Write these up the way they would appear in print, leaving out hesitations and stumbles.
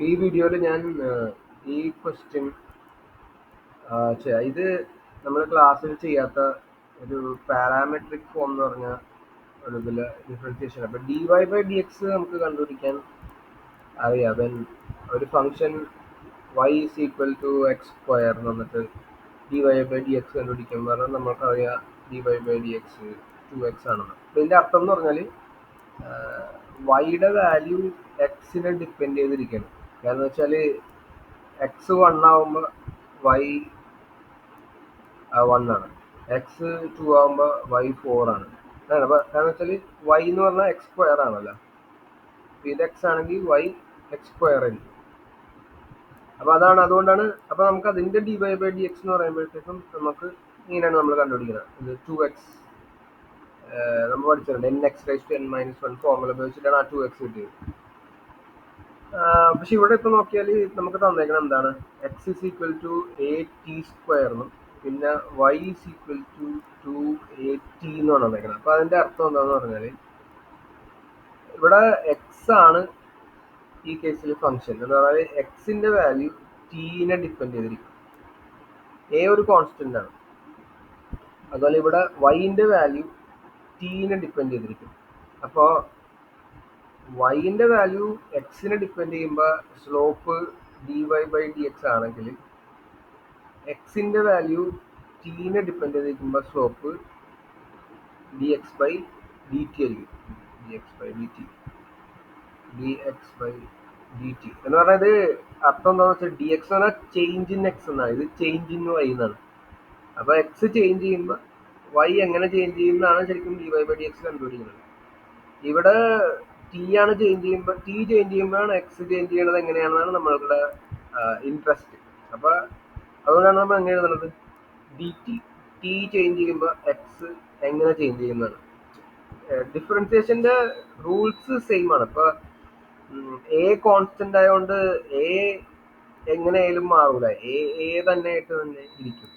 ഈ വീഡിയോയിൽ ഞാൻ ഈ ക്വസ്റ്റ്യൻ ഇത് നമ്മൾ ക്ലാസ്സിൽ ചെയ്യാത്ത ഒരു പാരാമെട്രിക് ഫോം എന്ന് പറഞ്ഞ ഒരു ഇതിൽ ഡിഫറൻസിയേഷൻ. അപ്പം D Y by D X നമുക്ക് കണ്ടുപിടിക്കാൻ അറിയാം. വെൻ ഒരു function Y is equal to X square എന്ന് വന്നിട്ട് D Y by D X കണ്ടുപിടിക്കുമ്പോൾ പറഞ്ഞാൽ നമുക്കറിയാം D Y by D X 2x ആണെന്ന്. അപ്പം ഇതിൻ്റെ അർത്ഥം എന്ന് പറഞ്ഞാൽ വൈയുടെ വാല്യൂ എക്സിനെ ഡിപ്പെൻഡ് ചെയ്തിരിക്കണം. കാരണം വെച്ചാൽ എക്സ് 1 ആവുമ്പോൾ വൈ 1 ആണ്, എക്സ് 2 ആവുമ്പോൾ വൈ 4 ആണ്. അപ്പോൾ കാരണം വെച്ചാൽ വൈ എന്ന് പറഞ്ഞാൽ എക്സ് സ്ക്വയർ ആണല്ലോ. ഇത് എക്സ് ആണെങ്കിൽ വൈ എക്സ് സ്ക്വയർ ആയിരിക്കും. അപ്പോൾ അതുകൊണ്ടാണ് അപ്പോൾ നമുക്ക് അതിൻ്റെ d Y by D x എന്ന് പറയുമ്പോഴത്തേക്കും നമുക്ക് ഇങ്ങനെയാണ് നമ്മൾ കണ്ടുപിടിക്കുന്നത്. ഇത് 2x നമ്മൾ പഠിച്ചിട്ടുണ്ട്. N x raise to n minus 1 formula ഉപയോഗിച്ചിട്ടാണ് ആ 2x കിട്ടിയത്. പക്ഷെ ഇവിടെ ഇപ്പൊ നോക്കിയാൽ നമുക്ക് തന്നേക്കണം എന്താണ്, X is equal to A T സ്ക്വയറിനും പിന്നെ Y is equal to 2at എന്നാണ് തന്നേക്കണം. അപ്പൊ അതിന്റെ അർത്ഥം എന്താന്ന് പറഞ്ഞാല് ഇവിടെ എക്സ് ആണ് ഈ കേസിൽ ഫംഗ്ഷൻ എന്ന് പറഞ്ഞാൽ എക്സിന്റെ വാല്യൂ ടീനെ ഡിപ്പെൻഡ് ചെയ്തിരിക്കും. എ ഒരു കോൺസ്റ്റന്റ് ആണ്, അതുപോലെ ഇവിടെ വൈന്റെ വാല്യൂ ടീനെ ഡിപ്പെൻഡ് ചെയ്തിരിക്കും. അപ്പോൾ വൈൻ്റെ വാല്യൂ എക്സിനെ ഡിപ്പെൻഡ് ചെയ്യുമ്പോൾ slope D Y by D X ആണെങ്കിൽ എക്സിൻ്റെ വാല്യൂ ടീനെ ഡിപ്പെൻഡ് ചെയ്തിരിക്കുമ്പോൾ slope D X by D T ആയിരിക്കും. D X by D T എന്ന് പറഞ്ഞാൽ ഇത് അർത്ഥം എന്താണെന്ന് വെച്ചാൽ ഡി എക്സ് എന്ന് പറഞ്ഞാൽ ചേഞ്ച് ഇൻ എക്സ് എന്നാണ്, ഇത് ചേഞ്ച് ഇൻ വൈ എന്നാണ്. അപ്പോൾ എക്സ് ചേഞ്ച് ചെയ്യുമ്പോൾ വൈ എങ്ങനെ ചേഞ്ച് ചെയ്യുന്നതാണ് ശരിക്കും d Y by D x കണ്ടുപിടിക്കുന്നത്. ഇവിടെ ടി ആണ് ചേഞ്ച് ചെയ്യുമ്പോഴാണ് എക്സ് ചേഞ്ച് ചെയ്യണത് എങ്ങനെയാണെന്നാണ് നമ്മളുടെ ഇൻട്രസ്റ്റ്. അപ്പോൾ അതുകൊണ്ടാണ് നമ്മൾ എങ്ങനെ എഴുതുന്നത്, ഡി ടി ചേഞ്ച് ചെയ്യുമ്പോൾ എക്സ് എങ്ങനെ ചേഞ്ച് ചെയ്യുന്നതാണ്. ഡിഫറൻസിയേഷൻ്റെ റൂൾസ് സെയിം ആണ്. ഇപ്പോൾ എ കോൺസ്റ്റന്റ് ആയതുകൊണ്ട് എ എങ്ങനെയായാലും മാറൂല, എ തന്നെ ആയിട്ട് തന്നെ ഇരിക്കും.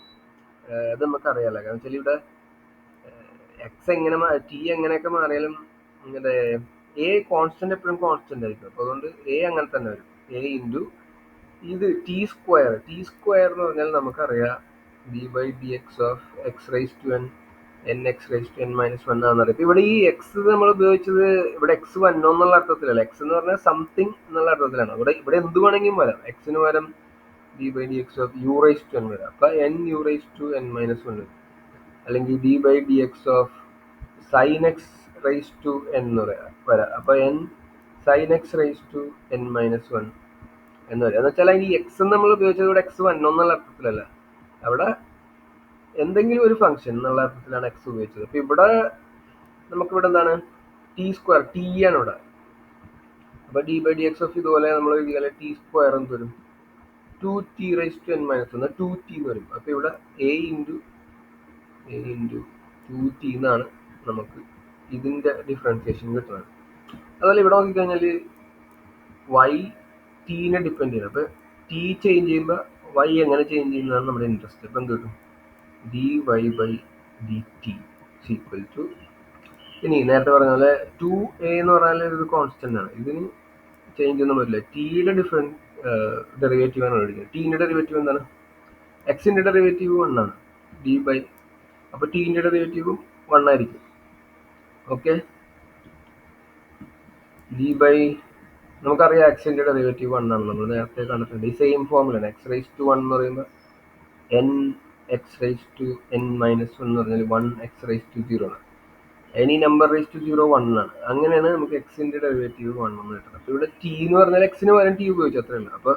അത് നമുക്കറിയാലോ. കാരണം വെച്ചാൽ ഇവിടെ എക്സ് എങ്ങനെ ടി എങ്ങനെയൊക്കെ മാറിയാലും ഇങ്ങനെ എ കോൺസ്റ്റന്റ് എപ്പോഴും കോൺസ്റ്റന്റ് ആയിരിക്കും. അപ്പോൾ അതുകൊണ്ട് എ അങ്ങനെ തന്നെ വരും. എ ഇൻറ്റു ഇത് ടി സ്ക്വയർ എന്ന് പറഞ്ഞാൽ നമുക്കറിയാം d by D x of x raise to n x raise to n minus 1 ആണെന്നറിയാം. ഇപ്പം ഇവിടെ ഈ എക്സ് നമ്മൾ ഉപയോഗിച്ചത് ഇവിടെ എക്സ് വന്നോ എന്നുള്ള അർത്ഥത്തിലല്ല, എക്സ് എന്ന് പറഞ്ഞാൽ സംതിങ് എന്നുള്ള അർത്ഥത്തിലാണ്. ഇവിടെ എന്ത് വേണമെങ്കിലും വരാം. എക്സിന് പകരം d by D x of u raise to n വരാം. അപ്പം n u raise to n minus 1 വരും. അല്ലെങ്കിൽ d by D x of sine x raise to n എന്ന് വരാം. അപ്പോൾ n sine x raise to n minus 1 എന്ന് വരും. എന്ന് വെച്ചാൽ ഈ എക്സ് നമ്മൾ ഉപയോഗിച്ചത് ഇവിടെ എക്സ് വന്നോ എന്നുള്ള അർത്ഥത്തിലല്ല, അവിടെ എന്തെങ്കിലും ഒരു ഫംഗ്ഷൻ എന്നുള്ള അർത്ഥത്തിലാണ് എക്സ് ഉപയോഗിച്ചത്. അപ്പോൾ ഇവിടെ നമുക്കിവിടെ എന്താണ്, ടി സ്ക്വയർ, ടി ആണ് ഇവിടെ. അപ്പോൾ d by D x of ഇതുപോലെ നമ്മൾ എഴുതിയാൽ ടി സ്ക്വയർ എന്ന് വരും 2t rice to n minus 1 2t എന്ന് വരും. അപ്പോൾ ഇവിടെ എ ഇൻറ്റു 2t എന്നാണ് നമുക്ക് ഇതിൻ്റെ ഡിഫറൻസിയേഷൻ കിട്ടുന്നത്. അതുപോലെ ഇവിടെ നോക്കിക്കഴിഞ്ഞാൽ വൈ ടീനെ ഡിപ്പെൻഡ് ചെയ്യുന്നത്. അപ്പോൾ ടി ചേഞ്ച് ചെയ്യുമ്പോൾ വൈ എങ്ങനെ ചേഞ്ച് ചെയ്യുന്നതാണ് നമ്മുടെ ഇൻട്രസ്റ്റ്. ഇപ്പം എന്ത് കിട്ടും, d Y by D t equal to, ഇനി നേരത്തെ പറഞ്ഞ പോലെ 2a എന്ന് പറഞ്ഞാൽ ഇത് കോൺസ്റ്റന്റ് ആണ്, ഇതിന് ചേഞ്ച് ഒന്നും വരില്ല. ടിയുടെ ഡെറിവേറ്റീവ് ആണ് എടുക്കുന്നത്. ടീൻ്റെ ഡെറിവേറ്റീവ് എന്താണ്, എക്സിൻ്റെ ഡെറിവേറ്റീവ് 1 ആണ്, ഡി ബൈ, അപ്പോൾ ടീൻ്റെ ഡെറിവേറ്റീവും 1 ആയിരിക്കും. ഓക്കെ, ഡി ബൈ നമുക്കറിയാം എക്സിൻ്റെ ഡെറിവേറ്റീവ് 1 ആണ്, നമ്മൾ നേരത്തെ കണ്ടിട്ടുണ്ട്. ഈ സെയിം ഫോമിലാണ് എക്സ് റൈസ് ടു 1 എന്ന് പറയുമ്പോൾ n x raise to n minus 1 എന്ന് പറഞ്ഞാൽ 1 എക്സ് റൈസ് ടു 0 ആണ്. എനി നമ്പർ റൈസ് ടു 0 1 ആണ്. അങ്ങനെയാണ് നമുക്ക് എക്സിൻ്റെ ഡെറിവേറ്റീവ് 1 എന്ന് കിട്ടുന്നത്. അപ്പോൾ ഇവിടെ ടി എന്ന് പറഞ്ഞാൽ എക്സിന് പകരം ടി ഉപയോഗിച്ചു, അത്രയല്ല. അപ്പോൾ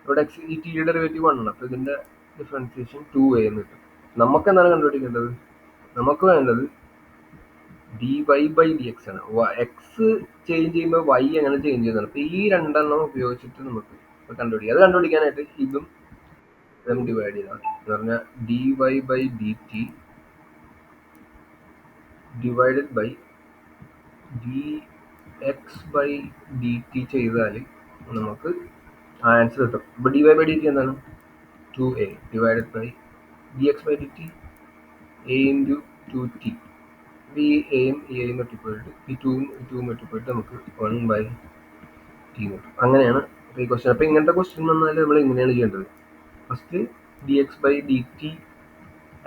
ഇവിടെ എക്സ് ഈ ടിയുടെ ഡെറിവേറ്റീവ് 1 ആണ്. അപ്പോൾ ഇതിൻ്റെ ഡിഫറൻസിയേഷൻ 2a എന്ന് കിട്ടും. നമുക്ക് എന്താണ് കണ്ടുപിടിക്കേണ്ടത്, നമുക്ക് വേണ്ടത് d Y by D x ആണ്. എക്സ് ചേഞ്ച് ചെയ്യുമ്പോൾ വൈ എങ്ങനെ ചേഞ്ച് ചെയ്യുന്നതാണ്. അപ്പോൾ ഈ രണ്ടെണ്ണം ഉപയോഗിച്ചിട്ട് നമുക്ക് കണ്ടുപിടിക്കാം. അത് കണ്ടുപിടിക്കാനായിട്ട് ഇതും ഡിവൈഡ് ചെയ്താൽ എന്ന് പറഞ്ഞാൽ d Y by D t divided by D X by D t ചെയ്താൽ നമുക്ക് ആൻസർ കിട്ടും. ഇപ്പോൾ d Y by D t എന്താണ്, 2a divided by D X by D t a into 2t. ഈ എയും ഈ എയും വെട്ടിപ്പോയിട്ട് ഈ 2 വെട്ടിപ്പോയിട്ട് നമുക്ക് 1 ബൈ ടി കിട്ടും. അങ്ങനെയാണ് അപ്പോൾ ഈ ക്വസ്റ്റ്യൻ, അപ്പോൾ ഇങ്ങനത്തെ ക്വസ്റ്റ്യൻ വന്നാൽ നമ്മൾ ഇങ്ങനെയാണ് ചെയ്യേണ്ടത്. ഫസ്റ്റ് dx/dt,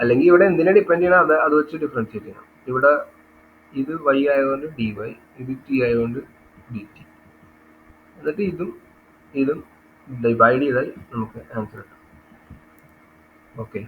അല്ലെങ്കിൽ ഇവിടെ എന്തിനെ ഡിപ്പെൻഡ് ചെയ്യണം അത് വെച്ച് ഡിഫറൻഷിയേറ്റ് ചെയ്യണം. ഇവിടെ ഇത് y ആയതുകൊണ്ട് dy, ഇത് t ആയതുകൊണ്ട് dt. എന്നിട്ട് ഇതും ഡിവൈഡ് ചെയ്താൽ നമുക്ക് ആൻസർ കിട്ടും. ഓക്കെ.